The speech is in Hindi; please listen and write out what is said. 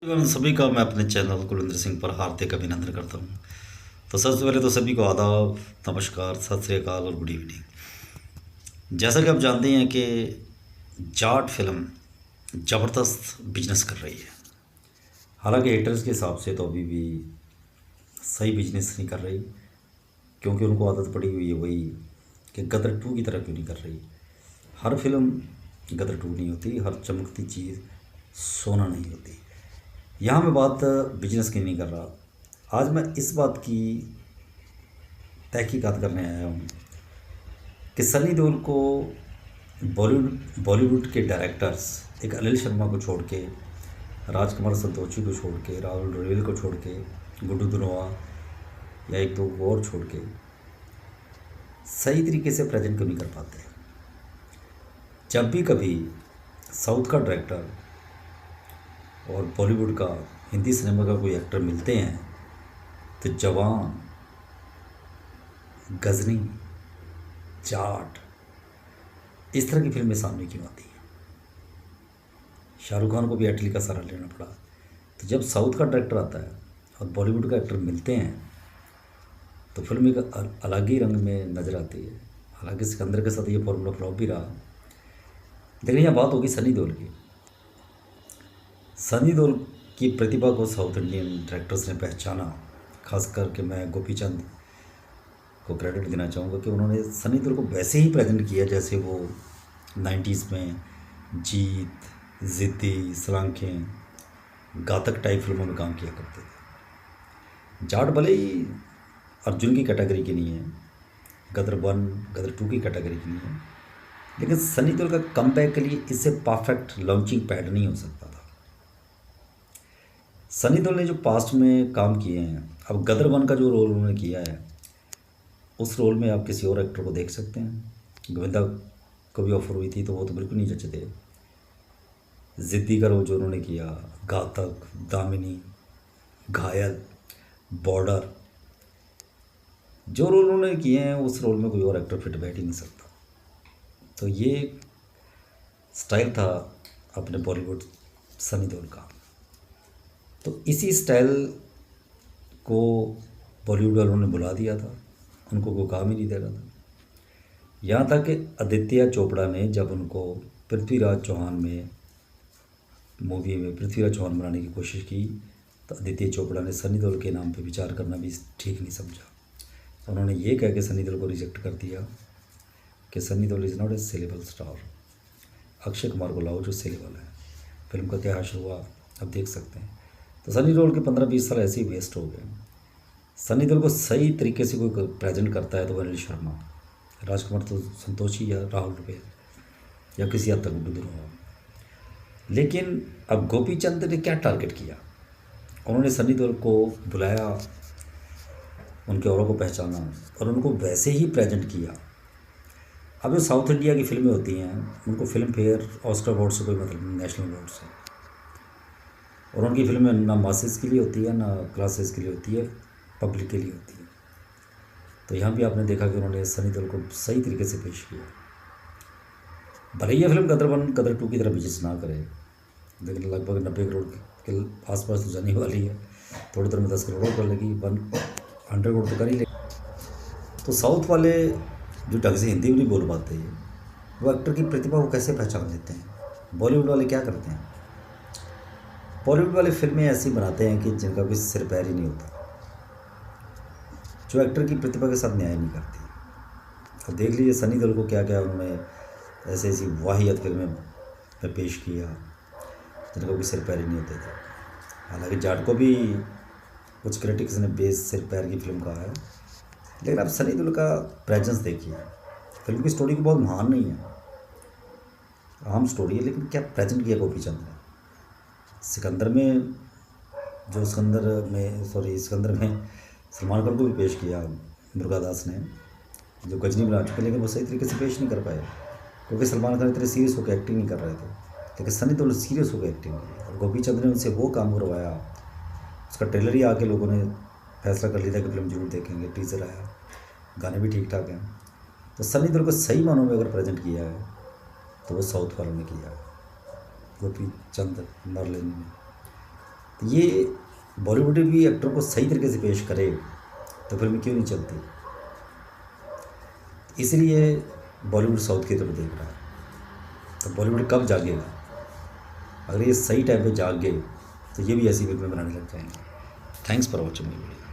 एवं सभी का मैं अपने चैनल कुलविंदर सिंह पर हार्दिक अभिनंदन करता हूँ। तो सबसे पहले तो सभी को आदाब, नमस्कार, सत श्री अकाल और गुड इवनिंग। जैसा कि आप जानते हैं कि जाट फिल्म ज़बरदस्त बिजनेस कर रही है। हालांकि हेटर्स के हिसाब से तो अभी भी सही बिजनेस नहीं कर रही, क्योंकि उनको आदत पड़ी हुई है वही कि गदर टू की तरह क्यों नहीं कर रही। हर फिल्म गदर टू नहीं होती, हर चमकती चीज़ सोना नहीं होती। यहाँ मैं बात बिजनेस की नहीं कर रहा। आज मैं इस बात की तहकीकात करने आया हूँ कि सनी देओल को बॉलीवुड के डायरेक्टर्स, एक अनिल शर्मा को छोड़ के, राजकुमार संतोषी को छोड़ के, राहुल रोहिल को छोड़ के, गुड्डू धनोआ या एक दो और छोड़ के सही तरीके से प्रेजेंट क्यों नहीं कर पाते। जब भी कभी साउथ का डायरेक्टर और बॉलीवुड का, हिंदी सिनेमा का कोई एक्टर मिलते हैं तो जवान, गजनी, जाट, इस तरह की फिल्में सामने क्यों आती हैं। शाहरुख खान को भी एटली का सहारा लेना पड़ा। तो जब साउथ का डायरेक्टर आता है और बॉलीवुड का एक्टर मिलते हैं तो फिल्म एक अलग ही रंग में नज़र आती है। हालांकि सिकंदर के साथ ये फॉर्मूला फ्लॉप भी रहा। लेकिन यह बात होगी सनी देओल की। सनी देओल की प्रतिभा को साउथ इंडियन डायरेक्टर्स ने पहचाना। खास करके मैं गोपी चंद को क्रेडिट देना चाहूँगा कि उन्होंने सनी देओल को वैसे ही प्रेजेंट किया जैसे वो 90s में जीत, जिद्दी, सलांखें, घातक टाइप फिल्मों में काम किया करते थे। जाट भले ही अर्जुन की कैटेगरी की नहीं है, गदर 1, गदर 2 की कैटेगरी की नहीं है, लेकिन सनी देओल का कमबैक के लिए इससे परफेक्ट लॉन्चिंग पैड नहीं हो सकता था। सनी देओल ने जो पास्ट में काम किए हैं, अब गदर 1 का जो रोल उन्होंने किया है उस रोल में आप किसी और एक्टर को देख सकते हैं। गोविंदा को भी ऑफर हुई थी तो वो तो बिल्कुल नहीं जचे थे। जिद्दी का रोल जो उन्होंने किया, घातक, दामिनी, घायल, बॉर्डर, जो रोल उन्होंने किए हैं उस रोल में कोई और एक्टर फिट बैठ ही नहीं सकता। तो ये स्टाइल था अपने बॉलीवुड सनी देओल का। तो इसी स्टाइल को बॉलीवुड वालों ने बुला दिया था, उनको कोई काम ही नहीं दे रहा था। यहाँ तक कि आदित्य चोपड़ा ने जब उनको पृथ्वीराज चौहान में मूवी में पृथ्वीराज चौहान बनाने की कोशिश की तो आदित्य चोपड़ा ने सनी देओल के नाम पे विचार करना भी ठीक नहीं समझा। उन्होंने ये कह के सनी देओल को रिजेक्ट कर दिया कि Sunny Deol is not a saleable star. Akshay Kumar को लाओ जो सेलेबल है। फिल्म का क्या हासिल हुआ आप देख सकते हैं। तो सनी देओल के 15-20 साल ऐसे ही वेस्ट हो गए। सनी देओल को सही तरीके से कोई प्रेजेंट करता है तो अनिल शर्मा, राजकुमार तो संतोषी या राहुल रुपये या किसी हद तक गुड्डू धनोआ। लेकिन अब गोपी चंद ने क्या टारगेट किया, उन्होंने सनी देओल को बुलाया, उनके औरों को पहचाना और उनको वैसे ही प्रेजेंट किया। अब जो साउथ इंडिया की फिल्में होती हैं उनको फिल्म फेयर, ऑस्कर अवार्ड से कोई मतलब नहीं, नेशनल अवार्ड से। और उनकी फिल्में ना मासेस के लिए होती है ना क्लासेस के लिए होती है, पब्लिक के लिए होती है। तो यहाँ भी आपने देखा कि उन्होंने सनी देओल को सही तरीके से पेश किया। भले ही यह फिल्म गदर 1, गदर 2 की तरह बिजनेस ना करे, लेकिन लगभग 90 करोड़ के आसपास तो जाने वाली है। थोड़ी देर में 10 करोड़ कर लेगी, 100 करोड़ तो कर ही लेगी। तो साउथ वाले जो ढंग से हिंदी भी नहीं बोल पाते हैं, वो एक्टर की प्रतिभा को कैसे पहचान लेते हैं। बॉलीवुड वाले क्या करते हैं, बॉलीवुड वाले फिल्में ऐसी बनाते हैं कि जिनका कोई सिर पैर ही नहीं होता, जो एक्टर की प्रतिभा के साथ न्याय नहीं करती। अब देख लीजिए सनी देओल को क्या क्या उन्होंने ऐसी ऐसी वाहियात फिल्में में पेश किया जिनका कोई सिर पैर ही नहीं होते थे। हालांकि जाट को भी कुछ क्रिटिक्स ने बेस सिर पैर की फिल्म कहा है, लेकिन आप सनी देओल का प्रेजेंस देखिए। फिल्म की स्टोरी की बहुत महान नहीं है, आम स्टोरी है, लेकिन क्या प्रेजेंट किया गोपी चंद ने। सिकंदर में सिकंदर में सलमान खान को भी पेश किया मुर्गादास ने, जो गजनी बना चुके, लेकिन वो सही तरीके से पेश नहीं कर पाए क्योंकि सलमान खान इतने सीरियस होकर एक्टिंग नहीं कर रहे थे। लेकिन सनी देओल सीरियस होकर एक्टिंग की और गोपी चंद ने उनसे वो काम करवाया। उसका ट्रेलर ही आके लोगों ने फैसला कर लिया था कि फिल्म जरूर देखेंगे। टीजर आया, गाने भी ठीक ठाक हैं। तो सनी देओल को सही मानों में अगर प्रेजेंट किया है तो वो साउथ वालों ने किया है, गोपी चंद, मर्लिन ने। तो ये बॉलीवुड भी एक्टर को सही तरीके से पेश करे तो फिल्म क्यों नहीं चलती। इसलिए बॉलीवुड साउथ की तरफ देख रहा है। तो बॉलीवुड कब जागेगा? अगर ये सही टाइम पे जाग गए तो ये भी ऐसी फिल्में बनाने लग जाएंगे। Thanks for watching my video.